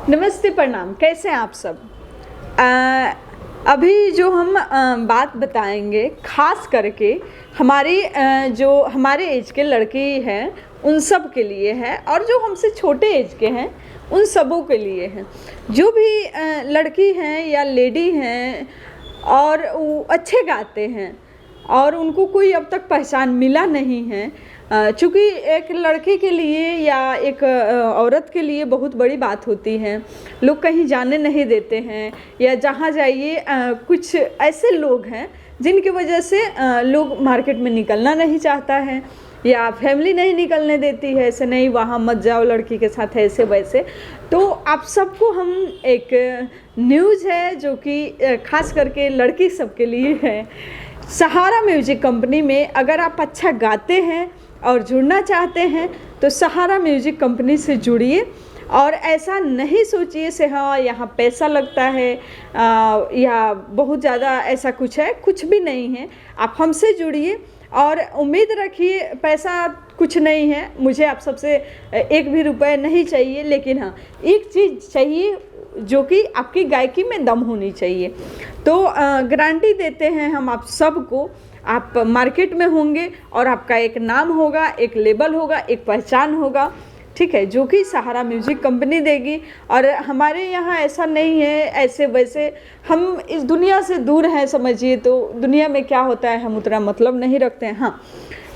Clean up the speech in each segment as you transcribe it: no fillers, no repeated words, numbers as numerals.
नमस्ते, प्रणाम। कैसे हैं आप सब? अभी जो हम बात बताएंगे खास करके जो हमारे एज के लड़की हैं उन सब के लिए है, और जो हमसे छोटे एज के हैं उन सबों के लिए है। जो भी लड़की हैं या लेडी हैं और वो अच्छे गाते हैं और उनको कोई अब तक पहचान मिला नहीं है, चूँकि एक लड़के के लिए या एक औरत के लिए बहुत बड़ी बात होती है। लोग कहीं जाने नहीं देते हैं, या जहाँ जाइए कुछ ऐसे लोग हैं जिनकी वजह से लोग मार्केट में निकलना नहीं चाहता है, या फैमिली नहीं निकलने देती है, ऐसे नहीं वहाँ मत जाओ लड़की के साथ, ऐसे वैसे। तो आप सबको हम एक न्यूज़ है जो कि खास करके लड़की सबके लिए है। सहारा म्यूजिक कंपनी में अगर आप अच्छा गाते हैं और जुड़ना चाहते हैं तो सहारा म्यूजिक कंपनी से जुड़िए, और ऐसा नहीं सोचिए से हाँ यहाँ पैसा लगता है या बहुत ज़्यादा ऐसा कुछ है, कुछ भी नहीं है। आप हमसे जुड़िए और उम्मीद रखिए, पैसा कुछ नहीं है, मुझे आप सबसे एक भी रुपए नहीं चाहिए, लेकिन हाँ एक चीज़ चाहिए जो कि आपकी गायकी में दम होनी चाहिए। तो गारंटी देते हैं हम आप सबको, आप मार्केट में होंगे और आपका एक नाम होगा, एक लेबल होगा, एक पहचान होगा, ठीक है, जो कि सहारा म्यूजिक कंपनी देगी। और हमारे यहाँ ऐसा नहीं है ऐसे वैसे, हम इस दुनिया से दूर हैं समझिए। तो दुनिया में क्या होता है हम उतना मतलब नहीं रखते हैं, हाँ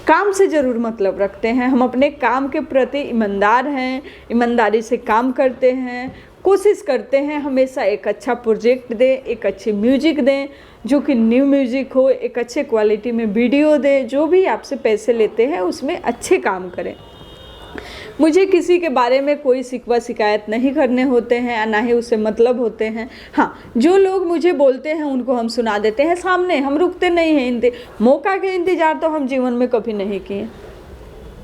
काम से ज़रूर मतलब रखते हैं। हम अपने काम के प्रति ईमानदार हैं, ईमानदारी से काम करते हैं, कोशिश करते हैं हमेशा एक अच्छा प्रोजेक्ट दें, एक अच्छी म्यूजिक दें जो कि न्यू म्यूजिक हो, एक अच्छे क्वालिटी में वीडियो दें। जो भी आपसे पैसे लेते हैं उसमें अच्छे काम करें। मुझे किसी के बारे में कोई शिकवा शिकायत नहीं करने होते हैं, ना ही उससे मतलब होते हैं। हाँ, जो लोग मुझे बोलते हैं उनको हम सुना देते हैं सामने, हम रुकते नहीं हैं। मौका के इंतज़ार तो हम जीवन में कभी नहीं किए।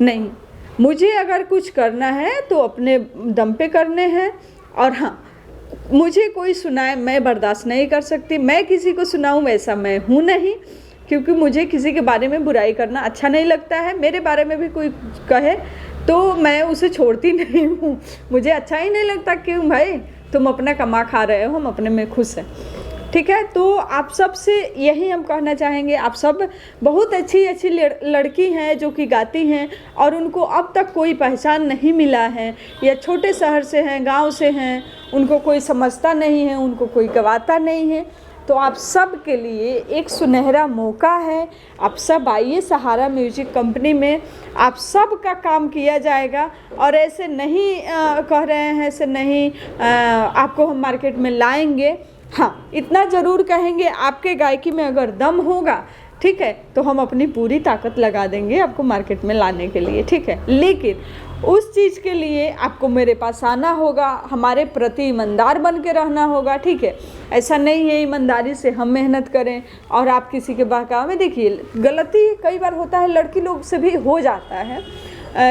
नहीं, मुझे अगर कुछ करना है तो अपने दम पे करने हैं। और हाँ, मुझे कोई सुनाए मैं बर्दाश्त नहीं कर सकती, मैं किसी को सुनाऊं वैसा मैं हूँ नहीं, क्योंकि मुझे किसी के बारे में बुराई करना अच्छा नहीं लगता है। मेरे बारे में भी कोई कहे तो मैं उसे छोड़ती नहीं हूँ, मुझे अच्छा ही नहीं लगता। क्यों भाई, तुम अपना कमा खा रहे हो, हम अपने में खुश हैं, ठीक है। तो आप सब से यही हम कहना चाहेंगे, आप सब बहुत अच्छी अच्छी लड़की हैं जो कि गाती हैं और उनको अब तक कोई पहचान नहीं मिला है, या छोटे शहर से हैं, गांव से हैं, उनको कोई समझता नहीं है, उनको कोई गवाता नहीं है। तो आप सब के लिए एक सुनहरा मौका है। आप सब आइए सहारा म्यूजिक कंपनी में, आप सब का काम किया जाएगा। और ऐसे नहीं कह रहे हैं, ऐसे नहीं आपको हम मार्केट में लाएंगे। हाँ, इतना ज़रूर कहेंगे, आपके गायकी में अगर दम होगा, ठीक है, तो हम अपनी पूरी ताकत लगा देंगे आपको मार्केट में लाने के लिए, ठीक है। लेकिन उस चीज़ के लिए आपको मेरे पास आना होगा, हमारे प्रति ईमानदार बन के रहना होगा, ठीक है। ऐसा नहीं है ईमानदारी से हम मेहनत करें और आप किसी के बहकावे में, देखिए गलती कई बार होता है, लड़की लोग से भी हो जाता है,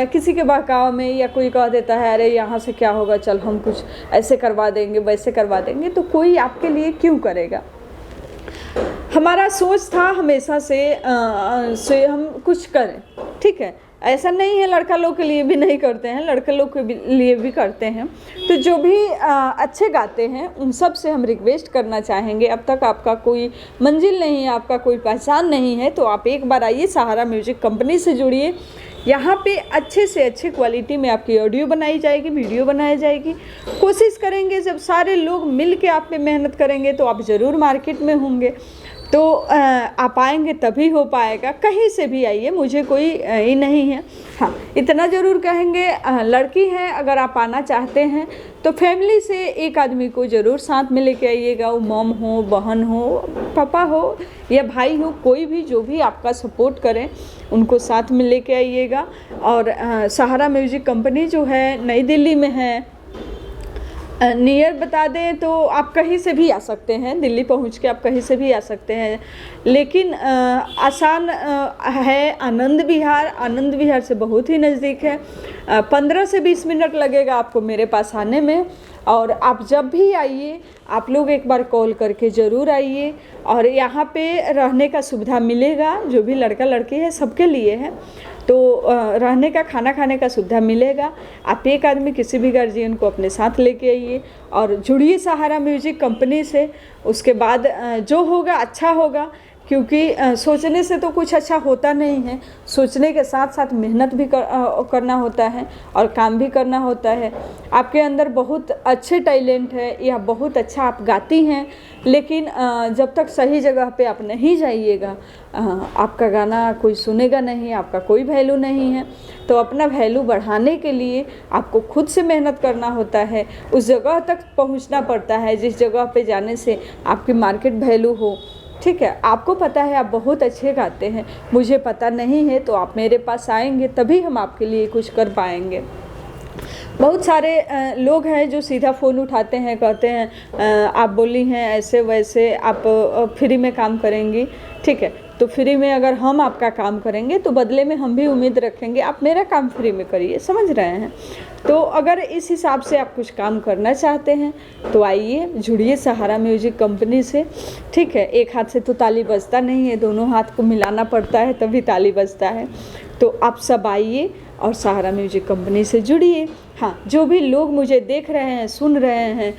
किसी के बहकाव में, या कोई कह देता है अरे यहाँ से क्या होगा, चल हम कुछ ऐसे करवा देंगे वैसे करवा देंगे, तो कोई आपके लिए क्यों करेगा। हमारा सोच था हमेशा से हम कुछ करें, ठीक है। ऐसा नहीं है, लड़का लोग के लिए भी नहीं करते हैं, लड़के लोग के लिए भी करते हैं। तो जो भी अच्छे गाते हैं उन सब से हम रिक्वेस्ट करना चाहेंगे, अब तक आपका कोई मंजिल नहीं है, आपका कोई पहचान नहीं है, तो आप एक बार आइए सहारा म्यूजिक कंपनी से जुड़िए। यहाँ पे अच्छे से अच्छे क्वालिटी में आपकी ऑडियो बनाई जाएगी, वीडियो बनाई जाएगी। कोशिश करेंगे जब सारे लोग मिल के आप पे मेहनत करेंगे तो आप ज़रूर मार्केट में होंगे। तो आप आएंगे तभी हो पाएगा। कहीं से भी आइए, मुझे कोई ही नहीं है। हाँ, इतना ज़रूर कहेंगे, लड़की हैं अगर आप आना चाहते हैं तो फैमिली से एक आदमी को ज़रूर साथ में लेके आइएगा। वो मॉम हो, बहन हो, पापा हो या भाई हो, कोई भी जो भी आपका सपोर्ट करें उनको साथ में लेके आइएगा। और सहारा म्यूजिक कंपनी जो है नई दिल्ली में है। नियर बता दें तो आप कहीं से भी आ सकते हैं, दिल्ली पहुंच के आप कहीं से भी आ सकते हैं। लेकिन आसान है आनंद विहार से बहुत ही नज़दीक है। 15 से 20 मिनट लगेगा आपको मेरे पास आने में। और आप जब भी आइए, आप लोग एक बार कॉल करके ज़रूर आइए। और यहाँ पे रहने का सुविधा मिलेगा, जो भी लड़का लड़की है सबके लिए है। तो रहने का, खाना खाने का सुविधा मिलेगा। आप एक आदमी किसी भी गार्जियन को अपने साथ लेके आइए और जुड़िए सहारा म्यूजिक कंपनी से। उसके बाद जो होगा अच्छा होगा, क्योंकि सोचने से तो कुछ अच्छा होता नहीं है, सोचने के साथ साथ मेहनत भी करना होता है और काम भी करना होता है। आपके अंदर बहुत अच्छे टैलेंट है या बहुत अच्छा आप गाती हैं, लेकिन जब तक सही जगह पे आप नहीं जाइएगा आपका गाना कोई सुनेगा नहीं, आपका कोई वैल्यू नहीं है। तो अपना वैल्यू बढ़ाने के लिए आपको खुद से मेहनत करना होता है, उस जगह तक पहुंचना पड़ता है जिस जगह पे जाने से आपकी मार्केट वैल्यू हो। ठीक है, आपको पता है आप बहुत अच्छे गाते हैं, मुझे पता नहीं है, तो आप मेरे पास आएंगे तभी हम आपके लिए कुछ कर पाएंगे। बहुत सारे लोग हैं जो सीधा फ़ोन उठाते हैं, कहते हैं आप बोली हैं ऐसे वैसे, आप फ्री में काम करेंगी। ठीक है, तो फ्री में अगर हम आपका काम करेंगे तो बदले में हम भी उम्मीद रखेंगे आप मेरा काम फ्री में करिए, समझ रहे हैं। तो अगर इस हिसाब से आप कुछ काम करना चाहते हैं तो आइए, जुड़िए सहारा म्यूजिक कंपनी से। ठीक है, एक हाथ से तो ताली बजता नहीं है, दोनों हाथ को मिलाना पड़ता है तभी ताली बजता है। तो आप सब आइए और सहारा म्यूजिक कंपनी से जुड़िए। हाँ, जो भी लोग मुझे देख रहे हैं, सुन रहे हैं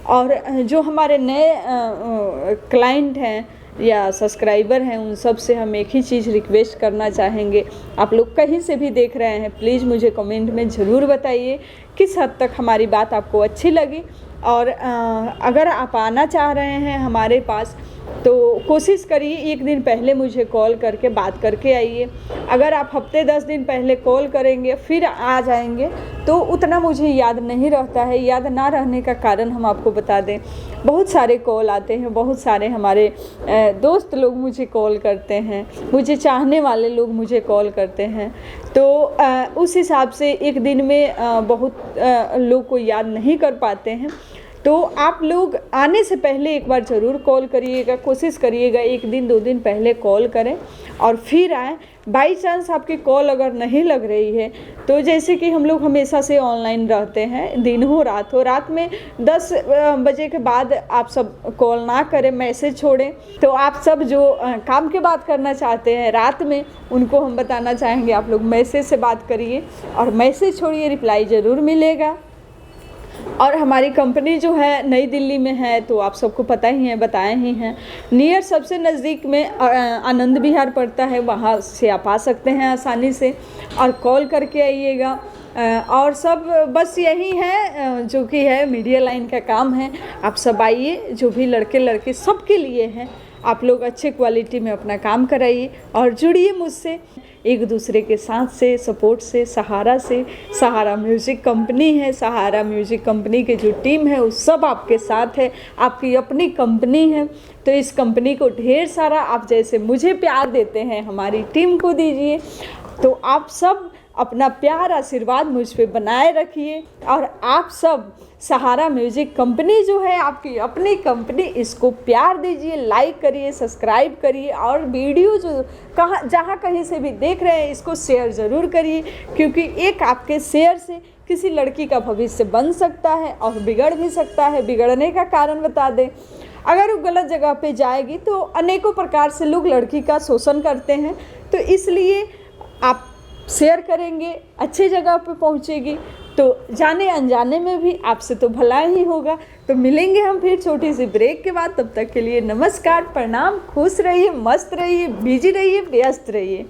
और जो हमारे नए क्लाइंट हैं या सब्सक्राइबर हैं, उन सब से हम एक ही चीज़ रिक्वेस्ट करना चाहेंगे, आप लोग कहीं से भी देख रहे हैं प्लीज़ मुझे कमेंट में ज़रूर बताइए किस हद तक हमारी बात आपको अच्छी लगी। और अगर आप आना चाह रहे हैं हमारे पास तो कोशिश करिए एक दिन पहले मुझे कॉल करके बात करके आइए। अगर आप हफ्ते 10 दिन पहले कॉल करेंगे फिर आ जाएंगे तो उतना मुझे याद नहीं रहता है। याद ना रहने का कारण हम आपको बता दें, बहुत सारे कॉल आते हैं, बहुत सारे हमारे दोस्त लोग मुझे कॉल करते हैं, मुझे चाहने वाले लोग मुझे कॉल करते हैं। तो उस हिसाब से एक दिन में बहुत लोग को याद नहीं कर पाते हैं। तो आप लोग आने से पहले एक बार ज़रूर कॉल करिएगा, कोशिश करिएगा एक दिन 2 दिन पहले कॉल करें और फिर आएँ। बाई चांस आपकी कॉल अगर नहीं लग रही है तो जैसे कि हम लोग हमेशा से ऑनलाइन रहते हैं, दिन हो रात में 10 बजे के बाद आप सब कॉल ना करें, मैसेज छोड़ें। तो आप सब जो काम के बात करना चाहते हैं रात में, उनको हम बताना चाहेंगे आप लोग मैसेज से बात करिए और मैसेज छोड़िए, रिप्लाई ज़रूर मिलेगा। और हमारी कंपनी जो है नई दिल्ली में है, तो आप सबको पता ही है, बताए ही हैं। नियर सबसे नज़दीक में आनंद विहार पड़ता है, वहाँ से आप आ सकते हैं आसानी से और कॉल करके आइएगा। और सब बस यही है जो कि है मीडिया लाइन का काम है। आप सब आइए, जो भी लड़के लड़के सबके लिए हैं, आप लोग अच्छे क्वालिटी में अपना काम कराइए और जुड़िए मुझसे एक दूसरे के साथ से, सपोर्ट से, सहारा से। सहारा म्यूज़िक कंपनी है, सहारा म्यूज़िक कंपनी की जो टीम है वो सब आपके साथ है, आपकी अपनी कंपनी है। तो इस कंपनी को ढेर सारा आप जैसे मुझे प्यार देते हैं हमारी टीम को दीजिए। तो आप सब अपना प्यार आशीर्वाद मुझ पे बनाए रखिए और आप सब सहारा म्यूज़िक कंपनी जो है आपकी अपनी कंपनी, इसको प्यार दीजिए, लाइक करिए, सब्सक्राइब करिए और वीडियो जो जहाँ कहीं से भी देख रहे हैं इसको शेयर ज़रूर करिए, क्योंकि एक आपके शेयर से किसी लड़की का भविष्य बन सकता है और बिगड़ भी सकता है। बिगड़ने का कारण बता दें, अगर वो गलत जगह पे जाएगी तो अनेकों प्रकार से लोग लड़की का शोषण करते हैं। तो इसलिए आप शेयर करेंगे, अच्छी जगह पे पहुंचेगी तो जाने अनजाने में भी आपसे तो भला ही होगा। तो मिलेंगे हम फिर छोटी सी ब्रेक के बाद, तब तक के लिए नमस्कार, प्रणाम, खुश रहिए, मस्त रहिए, बिजी रहिए, व्यस्त रहिए।